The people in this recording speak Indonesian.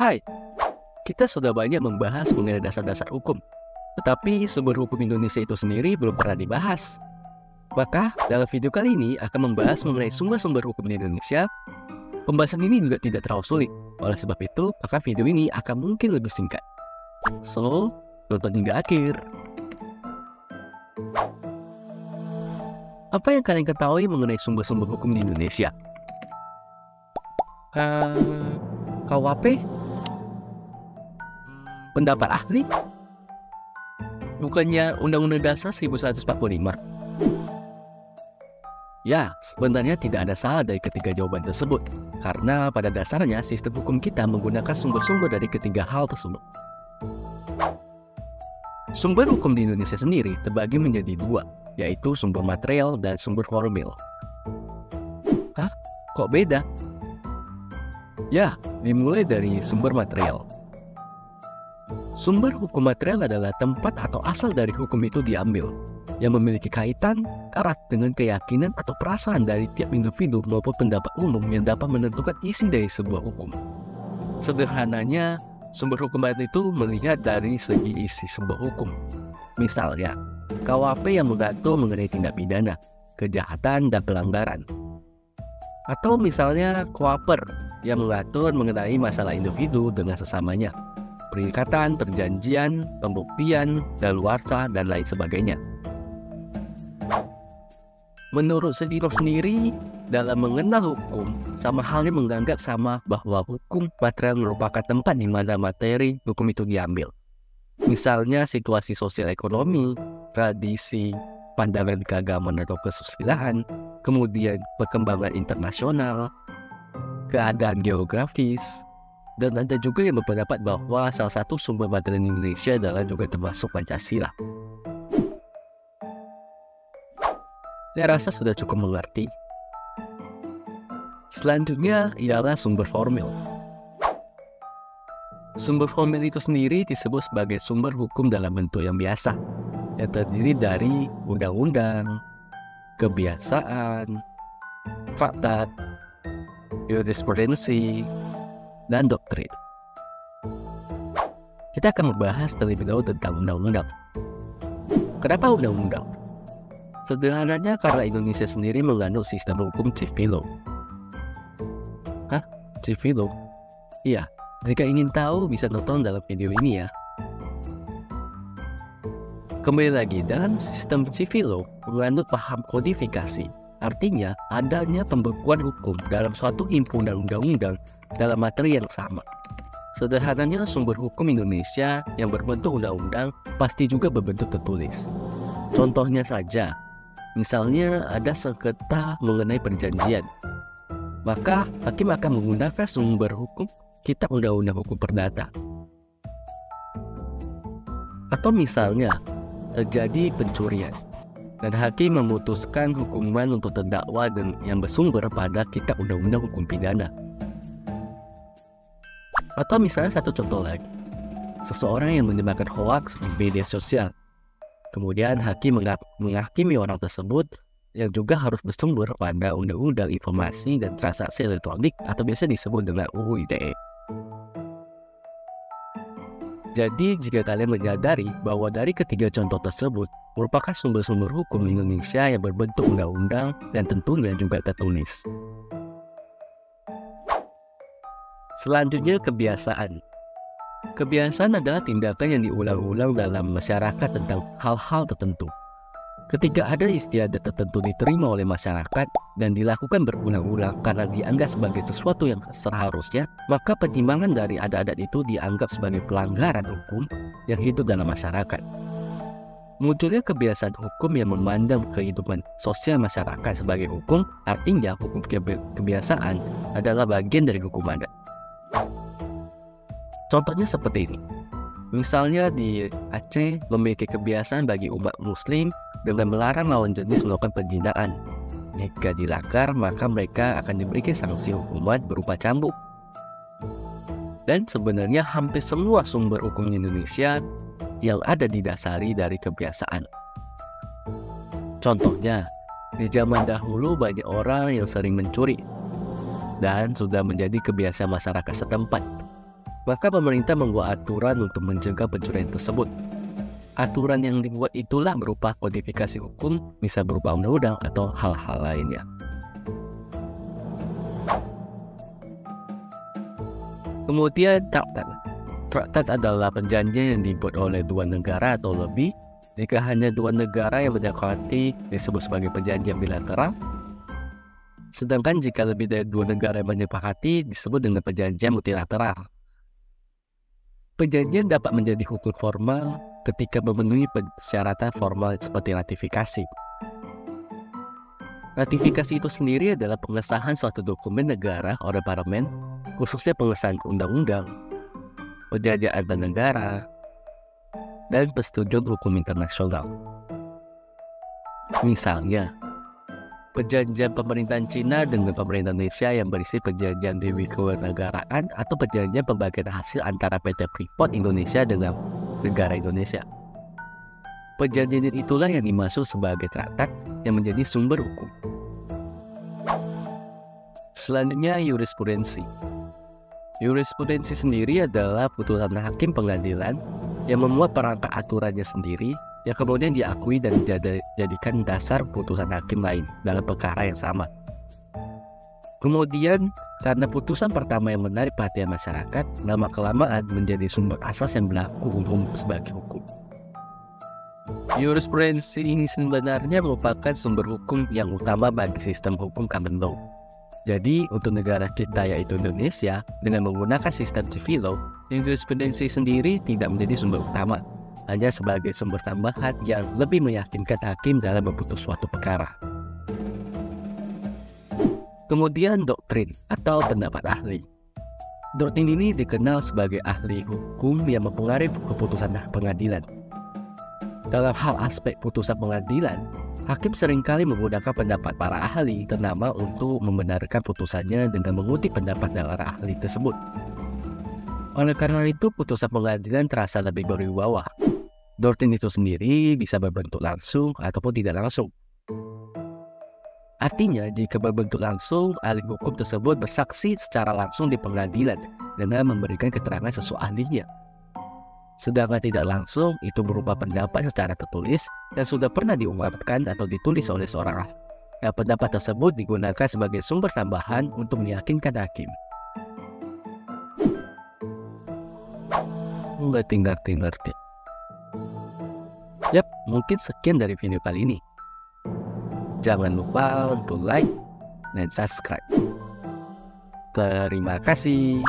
Hai, kita sudah banyak membahas mengenai dasar-dasar hukum, tetapi sumber hukum Indonesia itu sendiri belum pernah dibahas. Maka, dalam video kali ini akan membahas mengenai sumber-sumber hukum di Indonesia. Pembahasan ini juga tidak terlalu sulit, oleh sebab itu, maka video ini akan mungkin lebih singkat. So, nonton hingga akhir. Apa yang kalian ketahui mengenai sumber-sumber hukum di Indonesia? KUHP? Pendapat ahli? Bukannya Undang-Undang Dasar 1945? Ya, sebenarnya tidak ada salah dari ketiga jawaban tersebut, karena pada dasarnya sistem hukum kita menggunakan sumber-sumber dari ketiga hal tersebut. Sumber hukum di Indonesia sendiri terbagi menjadi dua, yaitu sumber material dan sumber formil. Hah? Kok beda? Ya, dimulai dari sumber material. Sumber hukum material adalah tempat atau asal dari hukum itu diambil, yang memiliki kaitan erat dengan keyakinan atau perasaan dari tiap individu maupun pendapat umum yang dapat menentukan isi dari sebuah hukum. Sederhananya, sumber hukum itu melihat dari segi isi sebuah hukum. Misalnya, KUHP yang mengatur mengenai tindak pidana, kejahatan, dan pelanggaran. Atau misalnya KUHAPER yang mengatur mengenai masalah individu dengan sesamanya, perikatan, perjanjian, pembuktian, daluarsa, dan lain sebagainya. Menurut Sedino sendiri, dalam mengenal hukum, sama halnya menganggap sama bahwa hukum material merupakan tempat di mana materi hukum itu diambil. Misalnya situasi sosial ekonomi, tradisi, pandangan keagamaan atau kesusilaan, kemudian perkembangan internasional, keadaan geografis, dan ada juga yang berpendapat bahwa salah satu sumber materi Indonesia adalah juga termasuk Pancasila. Saya rasa sudah cukup mengerti. Selanjutnya ialah sumber formil. Sumber formil itu sendiri disebut sebagai sumber hukum dalam bentuk yang biasa, yang terdiri dari undang-undang, kebiasaan, traktat, jurisprudensi, dan doktrin. Kita akan membahas terlebih dahulu tentang undang-undang. Kenapa undang-undang? Sederhananya karena Indonesia sendiri mengandung sistem hukum civil law. Hah? Civil law? Iya, jika ingin tahu bisa nonton dalam video ini ya. Kembali lagi, dalam sistem civil law mengandung paham kodifikasi. Artinya, adanya pembekuan hukum dalam suatu himpunan undang-undang dalam materi yang sama. Sederhananya, sumber hukum Indonesia yang berbentuk undang-undang pasti juga berbentuk tertulis. Contohnya saja, misalnya ada sengketa mengenai perjanjian, maka hakim akan menggunakan sumber hukum kitab undang-undang hukum perdata. Atau misalnya terjadi pencurian, dan hakim memutuskan hukuman untuk terdakwa dan yang bersumber pada kitab undang-undang hukum pidana. Atau misalnya satu contoh lagi, seseorang yang menyebarkan hoaks di media sosial, kemudian hakim menghakimi orang tersebut yang juga harus bersumber pada undang-undang informasi dan transaksi elektronik atau biasa disebut dengan UU ITE. Jadi, jika kalian menyadari bahwa dari ketiga contoh tersebut merupakan sumber-sumber hukum Indonesia yang berbentuk undang-undang dan tentunya juga tertulis. Selanjutnya, kebiasaan. Kebiasaan adalah tindakan yang diulang-ulang dalam masyarakat tentang hal-hal tertentu. Ketika ada istiadat tertentu diterima oleh masyarakat dan dilakukan berulang-ulang karena dianggap sebagai sesuatu yang seharusnya, maka pertimbangan dari adat-adat itu dianggap sebagai pelanggaran hukum yang hidup dalam masyarakat. Munculnya kebiasaan hukum yang memandang kehidupan sosial masyarakat sebagai hukum, artinya hukum kebiasaan adalah bagian dari hukum adat. Contohnya seperti ini. Misalnya di Aceh memiliki kebiasaan bagi umat muslim dengan melarang lawan jenis melakukan perzinahan. Jika dilanggar, maka mereka akan diberikan sanksi hukuman berupa cambuk. Dan sebenarnya hampir semua sumber hukum Indonesia yang ada didasari dari kebiasaan. Contohnya, di zaman dahulu banyak orang yang sering mencuri dan sudah menjadi kebiasaan masyarakat setempat. Maka pemerintah membuat aturan untuk mencegah pencurian tersebut. Aturan yang dibuat itulah berupa kodifikasi hukum, bisa berupa undang-undang atau hal-hal lainnya. Kemudian traktat. Traktat adalah perjanjian yang dibuat oleh dua negara atau lebih. Jika hanya dua negara yang menyepakati disebut sebagai perjanjian bilateral. Sedangkan jika lebih dari dua negara yang menyepakati disebut dengan perjanjian multilateral. Perjanjian dapat menjadi hukum formal ketika memenuhi persyaratan formal seperti ratifikasi. Ratifikasi itu sendiri adalah pengesahan suatu dokumen negara oleh parlemen, khususnya pengesahan undang-undang, perjanjian antar negara, dan persetujuan hukum internasional. Misalnya, perjanjian pemerintahan Cina dengan pemerintah Indonesia yang berisi perjanjian dewi kewarganegaraan atau perjanjian pembagian hasil antara PT Freeport Indonesia dengan negara Indonesia. Perjanjian itulah yang dimaksud sebagai traktat yang menjadi sumber hukum. Selanjutnya, jurisprudensi. Jurisprudensi sendiri adalah putusan hakim pengadilan yang memuat perangkat aturannya sendiri yang kemudian diakui dan dijadikan dasar putusan hakim lain dalam perkara yang sama. Kemudian, karena putusan pertama yang menarik perhatian masyarakat, lama-kelamaan menjadi sumber asas yang berlaku umum sebagai hukum. Jurisprudensi ini sebenarnya merupakan sumber hukum yang utama bagi sistem hukum common law. Jadi, untuk negara kita yaitu Indonesia, dengan menggunakan sistem civil law, jurisprudensi sendiri tidak menjadi sumber utama, hanya sebagai sumber tambahan yang lebih meyakinkan hakim dalam memutus suatu perkara. Kemudian doktrin atau pendapat ahli. Doktrin ini dikenal sebagai ahli hukum yang mempengaruhi keputusan pengadilan. Dalam hal aspek putusan pengadilan, hakim seringkali menggunakan pendapat para ahli ternama untuk membenarkan putusannya dengan mengutip pendapat dari ahli tersebut. Oleh karena itu, putusan pengadilan terasa lebih berwibawa. Doktrin itu sendiri bisa berbentuk langsung ataupun tidak langsung. Artinya, jika berbentuk langsung, ahli hukum tersebut bersaksi secara langsung di pengadilan dengan memberikan keterangan sesuai ahlinya. Sedangkan tidak langsung, itu berupa pendapat secara tertulis yang sudah pernah diungkapkan atau ditulis oleh seorang ahli. Nah, pendapat tersebut digunakan sebagai sumber tambahan untuk meyakinkan hakim. Ngerti. Yap, mungkin sekian dari video kali ini. Jangan lupa untuk like dan subscribe. Terima kasih.